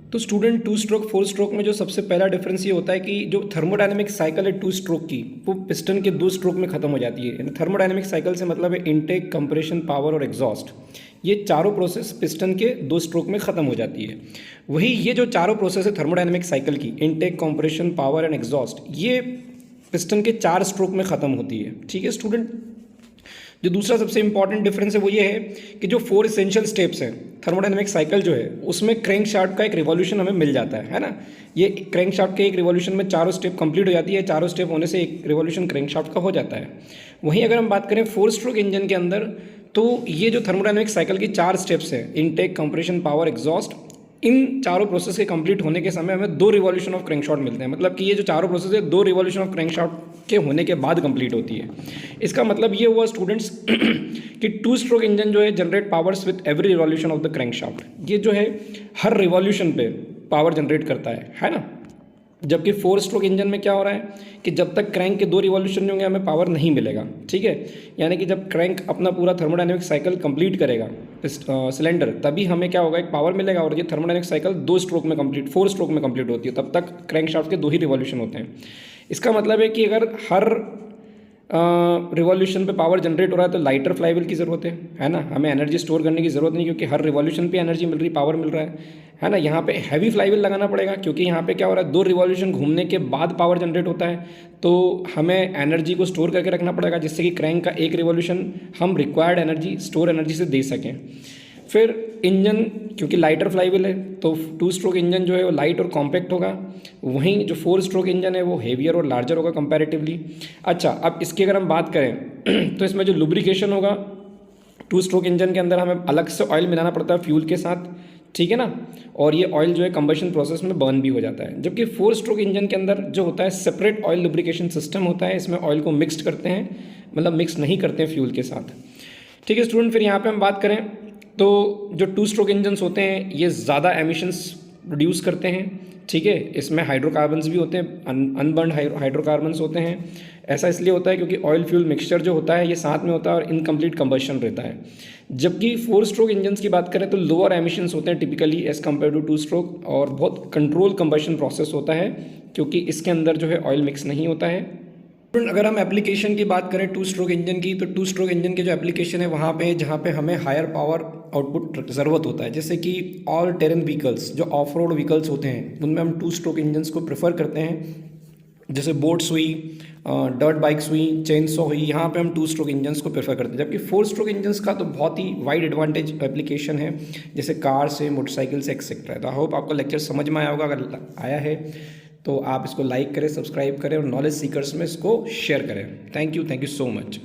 तो student two stroke four stroke में जो सबसे पहला डिफरेंस ये होता है कि जो थर्मोडायनेमिक साइकिल है टू स्ट्रोक की, वो पिस्टन के दो स्ट्रोक में खत्म हो जाती है। थर्मोडायनेमिक साइकिल से मतलब है इनटेक, कंप्रेशन, पावर और एग्जॉस्ट, ये चारों प्रोसेस पिस्टन के दो स्ट्रोक में खत्म हो जाती है। वही ये जो चारों प्रोसेस है थर्मोडायनेमिक साइकिल की, intake, compression, power and exhaust, ये पिस्टन के चार स्ट्रोक में खत्म होती है। ठीक है स्टूडेंट। जो दूसरा सबसे इंपॉर्टेंट डिफरेंस है वो ये है कि जो फोर इसेंशियल स्टेप्स हैं थर्मोडायनेमिक साइकिल जो है, उसमें क्रैंक शाफ्ट का एक रिवॉल्यूशन हमें मिल जाता है ना। ये क्रैंक शाफ्ट के एक रिवॉल्यूशन में चारों स्टेप कंप्लीट हो जाती है, चारों स्टेप होने से एक रिवॉल्यूशन क्रैंक शाफ्ट का हो जाता है। वहीं अगर हम बात करें फोर स्ट्रोक इंजन के अंदर, तो ये जो थर्मोडायनेमिक साइकिल की चार स्टेप्स है, इनटेक, कंप्रेशन, पावर, एग्जॉस्ट, इन चारों प्रोसेस के कंप्लीट होने के समय हमें दो रिवॉल्यूशन ऑफ क्रैंकशाफ्ट मिलते हैं। मतलब कि ये जो चारों प्रोसेस है दो रिवॉल्यूशन ऑफ क्रैंकशाफ्ट के होने के बाद कंप्लीट होती है। इसका मतलब ये हुआ स्टूडेंट्स कि टू स्ट्रोक इंजन जो है generate powers with every revolution of the crankshaft. ये जो है हर रिवॉल्यूशन पे पावर जनरेट करता है ना। जबकि फोर स्ट्रोक इंजन में क्या हो रहा है कि जब तक क्रैंक के दो रिवॉल्यूशन नहीं होंगे हमें पावर नहीं मिलेगा। ठीक है, यानी कि जब क्रैंक अपना पूरा थर्मोडायनेमिक साइकिल कंप्लीट करेगा सिलेंडर, तभी हमें क्या होगा, एक पावर मिलेगा। और ये थर्मोडायनेमिक साइकिल दो स्ट्रोक में कंप्लीट, फोर स्ट्रोक में कंप्लीट होती है, तब तक क्रैंक शाफ्ट के दो ही रिवॉल्यूशन होते हैं। इसका मतलब है कि अगर हर रिवॉल्यूशन पे पावर जनरेट हो रहा है तो लाइटर फ्लाईव्हील की ज़रूरत है ना। हमें एनर्जी स्टोर करने की ज़रूरत नहीं, क्योंकि हर रिवॉल्यूशन पे एनर्जी मिल रही, पावर मिल रहा है ना। यहाँ पे हैवी फ्लाईव्हील लगाना पड़ेगा, क्योंकि यहाँ पे क्या हो रहा है, दो रिवॉल्यूशन घूमने के बाद पावर जनरेट होता है, तो हमें एनर्जी को स्टोर करके रखना पड़ेगा, जिससे कि क्रैंक का एक रिवॉल्यूशन हम रिक्वायर्ड एनर्जी, स्टोर एनर्जी से दे सकें। फिर इंजन, क्योंकि लाइटर फ्लाईव्हील है तो टू स्ट्रोक इंजन जो है वो लाइट और कॉम्पैक्ट होगा, वहीं जो फोर स्ट्रोक इंजन है वो हेवियर और लार्जर होगा कंपैरेटिवली। अच्छा, अब इसकी अगर हम बात करें तो इसमें जो लुब्रिकेशन होगा, टू स्ट्रोक इंजन के अंदर हमें अलग से ऑयल मिलाना पड़ता है फ्यूल के साथ, ठीक है ना। और ये ऑयल जो है कंबशन प्रोसेस में बर्न भी हो जाता है। जबकि फोर स्ट्रोक इंजन के अंदर जो होता है सेपरेट ऑयल लुब्रिकेशन सिस्टम होता है, इसमें ऑयल को मिक्सड करते हैं, मतलब मिक्स नहीं करते हैं फ्यूल के साथ। ठीक है स्टूडेंट, फिर यहाँ पे हम बात करें तो जो टू स्ट्रोक इंजन्स होते हैं ये ज़्यादा एमिशंस प्रोड्यूस करते हैं। ठीक है, इसमें हाइड्रोकार्बन्स भी होते हैं, अनबर्न्ड हाइड्रोकार्बन्स होते हैं। ऐसा इसलिए होता है क्योंकि ऑयल फ्यूल मिक्सचर जो होता है ये साथ में होता है और इनकम्प्लीट कंबशन रहता है। जबकि फोर स्ट्रोक इंजन्स की बात करें तो लोअर एमिशंस होते हैं typically as compare to two stroke, और बहुत कंट्रोल कंबशन प्रोसेस होता है, क्योंकि इसके अंदर जो है ऑयल मिक्स नहीं होता है। अगर हम एप्लीकेशन की बात करें टू स्ट्रोक इंजन की, तो टू स्ट्रोक इंजन के जो एप्लीकेशन है वहाँ पे जहाँ पे हमें हायर पावर आउटपुट ज़रूरत होता है, जैसे कि ऑल टेरेन व्हीकल्स, जो ऑफ रोड व्हीकल्स होते हैं उनमें हम टू स्ट्रोक इंजन्स को प्रेफर करते हैं। जैसे बोट्स हुई, डर्ट बाइक्स हुई, चेन सॉ हुई, यहाँ पे हम टू स्ट्रोक इंजन्स को प्रेफर करते हैं। जबकि फोर स्ट्रोक इंजन्स का तो बहुत ही वाइड एडवांटेज एप्लीकेशन है, जैसे कार से, मोटरसाइकिल से, एक्सेट्रा। तो आई होप आपका लेक्चर समझ में आया होगा। अगर आया है तो आप इसको लाइक करें, सब्सक्राइब करें और नॉलेज सीकर्स में इसको शेयर करें। Thank you so much.